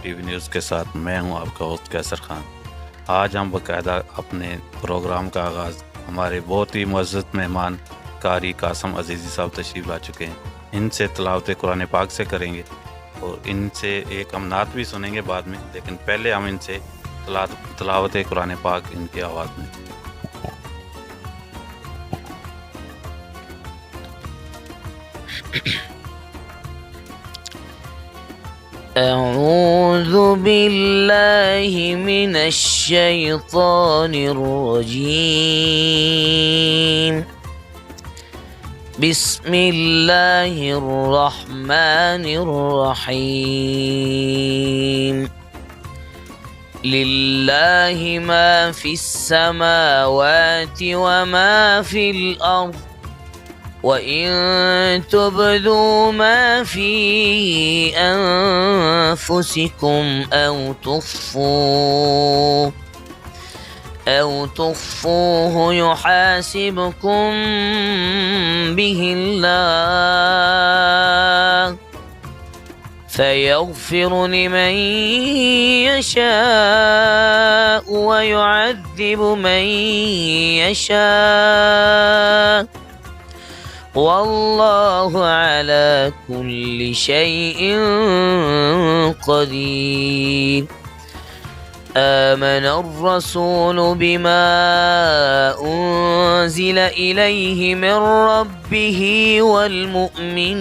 T V news کے ساتھ میں ہوں آپ کا ہوسٹ کیسر خان۔ آج ہم باقاعدہ اپنے پروگرام کا آغاز ہمارے بہت ہی معزز مہمان قاری قاسم عزیزی صاحب تشریف لا چکے ہیں، ان سے تلاوت قرآن پاک سے کریں گے اور ان سے ایک ہم نعت بھی سنیں گے بعد میں، لیکن پہلے ہم ان سے تلاوت قرآن پاک ان کی آواز میں۔ أعوذ بالله من الشيطان الرجيم. بسم الله الرحمن الرحيم. لله ما في السماوات وما في الأرض، وإن تبدوا ما في أنفسكم أو تخفوه يحاسبكم به الله، فيغفر لمن يشاء ويعذب من يشاء، والله على كل شيء قدير. آمن الرسول بما أنزل إليه من ربه والمؤمنون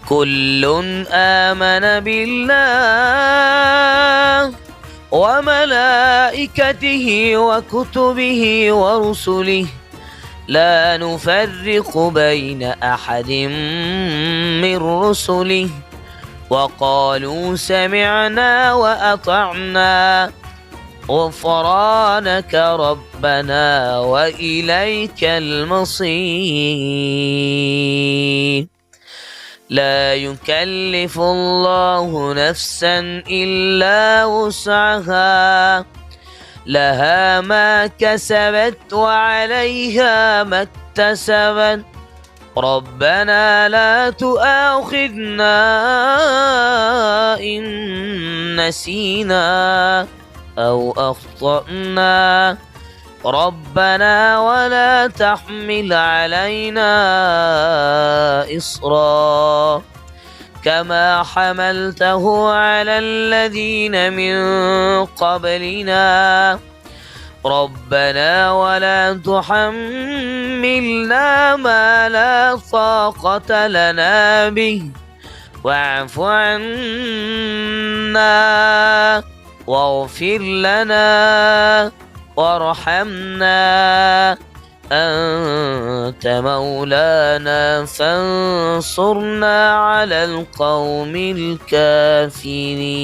كل آمن بالله وملائكته وكتبه ورسله لا نفرق بين أحد من رسله، وقالوا سمعنا وأطعنا غفرانك ربنا وإليك المصير. لا يكلف الله نفسا إلا وسعها، لها ما كسبت وعليها ما اكتسبت، ربنا لا تؤاخذنا إن نسينا أو أخطأنا، ربنا ولا تحمل علينا إصرا كما حملته على الذين من قبلنا، ربنا ولا تحملنا ما لا طاقة لنا به، واعف عنا واغفر لنا وارحمنا أنت مولانا فانصرنا على القوم الكافرين.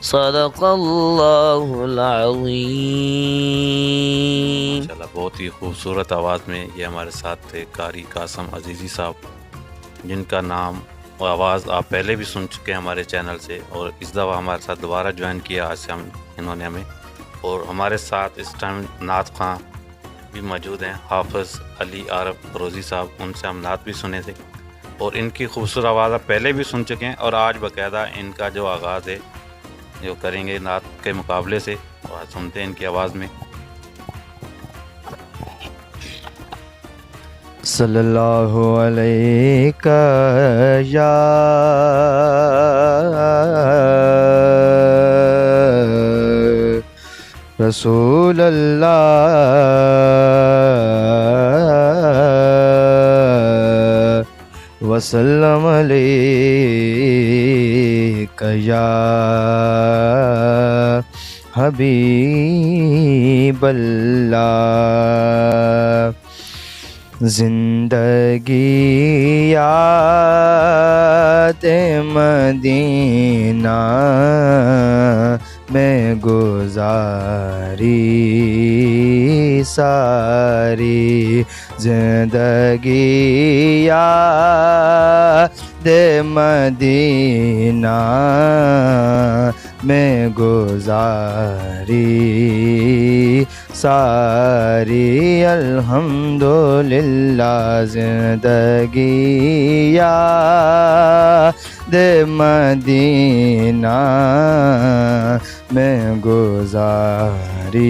صدق اللہ العظیم. ماشاءاللہ بہت ہی خوبصورت آواز میں یہ ہمارے ساتھ تھے قاری قاسم عزیزی صاحب، جن کا نام اور آواز آپ پہلے بھی سن چکے ہیں ہمارے چینل سے، اور اس دفعہ ہمارے ساتھ دوبارہ جوائن کیا آج سے انہوں نے ہمیں. اور ہمارے ساتھ اس ٹائم نعت خواں بھی موجود ہیں، حافظ علی عارف روزی صاحب، ان سے ہم نعت بھی سنے تھے، اور ان کی خوبصورت آواز آپ پہلے بھی سن چکے ہیں، اور آج باقاعدہ ان کا جو آغاز ہے جو کریں گے نعت کے مقابلے سے، اور سنتے ہیں ان کی آواز میں. صلی اللہ علیہ یا رسول اللہ وسلم علیک یا حبیب اللہ. زندگی یاد مدینہ میں گزاری ساری، زندگی یاد مدینہ میں گزاری ساری الحمدللہ زندگی یاد مدینہ میں گزاری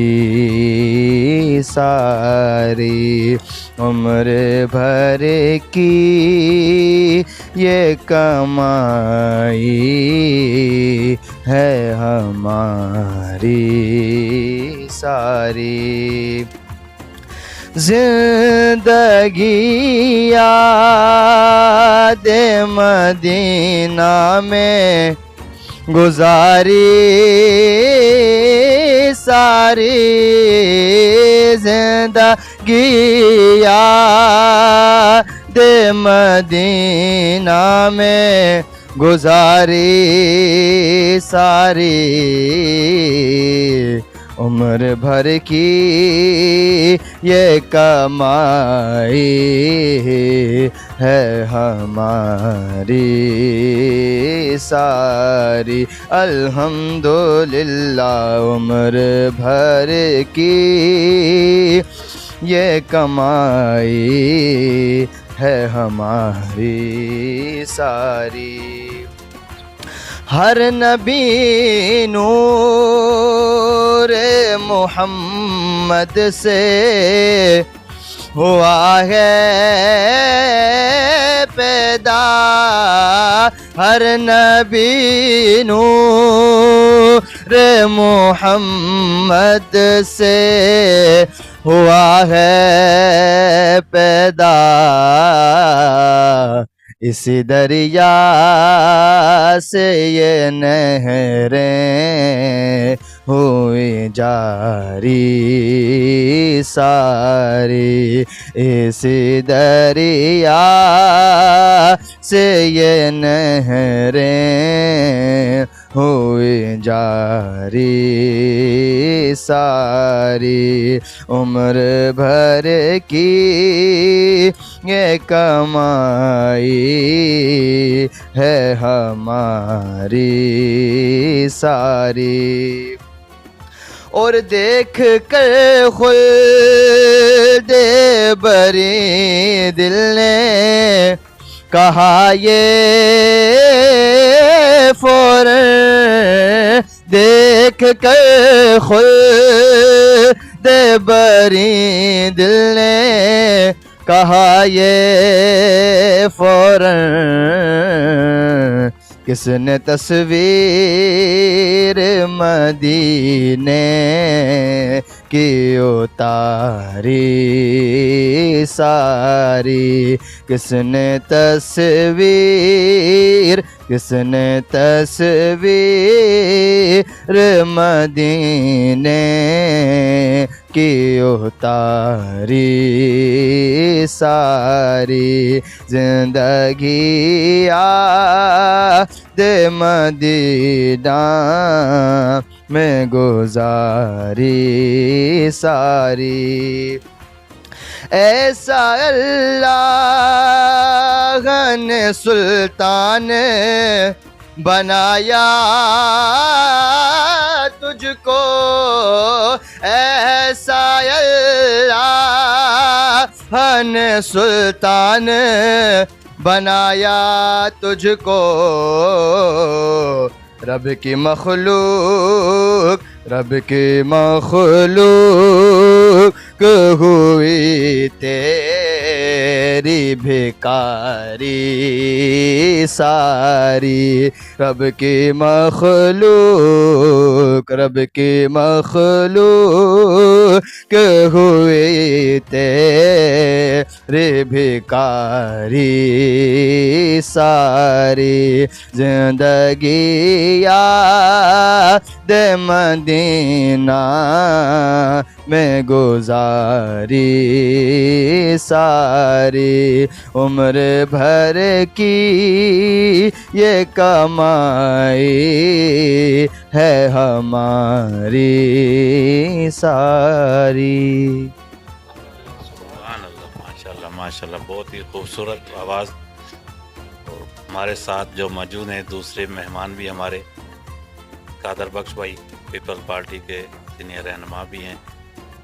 ساری عمر بھر کی یہ کمائی ہے ہماری ساری زندگی یاد مدینہ میں گزاری ساری زندگی یاد مدینہ میں گزاری ساری عمر بھر کی یہ کمائی ہے ہماری ساری الحمدللہ عمر بھر کی یہ کمائی ہے ہماری ساری ہر نبی نور محمد سے ہوا ہے پیدا ہر نبی نور محمد سے ہوا ہے پیدا اسی دریا سے یہ نہریں ہوئی جاری ساری اسی دریا سے یہ نہریں ہوئی جاری ساری عمر بھر کی یہ کمائی ہے ہماری ساری اور دیکھ کر خلد بری دل نے کہا یہ فوراً دیکھ کر خلد بری دل نے کہا یہ فوراً کس نے تصویر مدینے کی اتاری ساری کس نے تصویر مدینے کی اتاری ساری زندگی یاد مدینہ میں گزاری ساری ایسا اللہ نے سلطان بنایا تجھ کو ایسا اللہ نے سلطان بنایا تجھ کو رب کی مخلوق ہوئی تیری بھکاری ساری رب کی مخلوق ہوئی تیری بھکاری ساری زندگی یاد مدینہ میں گزاری ساری عمر بھر کی یہ کمائی ہے ہماری ساری سبحان اللہ ماشاءاللہ بہت ہی خوبصورت آواز. اور ہمارے ساتھ جو موجود ہیں دوسرے مہمان بھی ہمارے قادر بخش بھائی پیپل پارٹی کے سینئر رہنما بھی ہیں.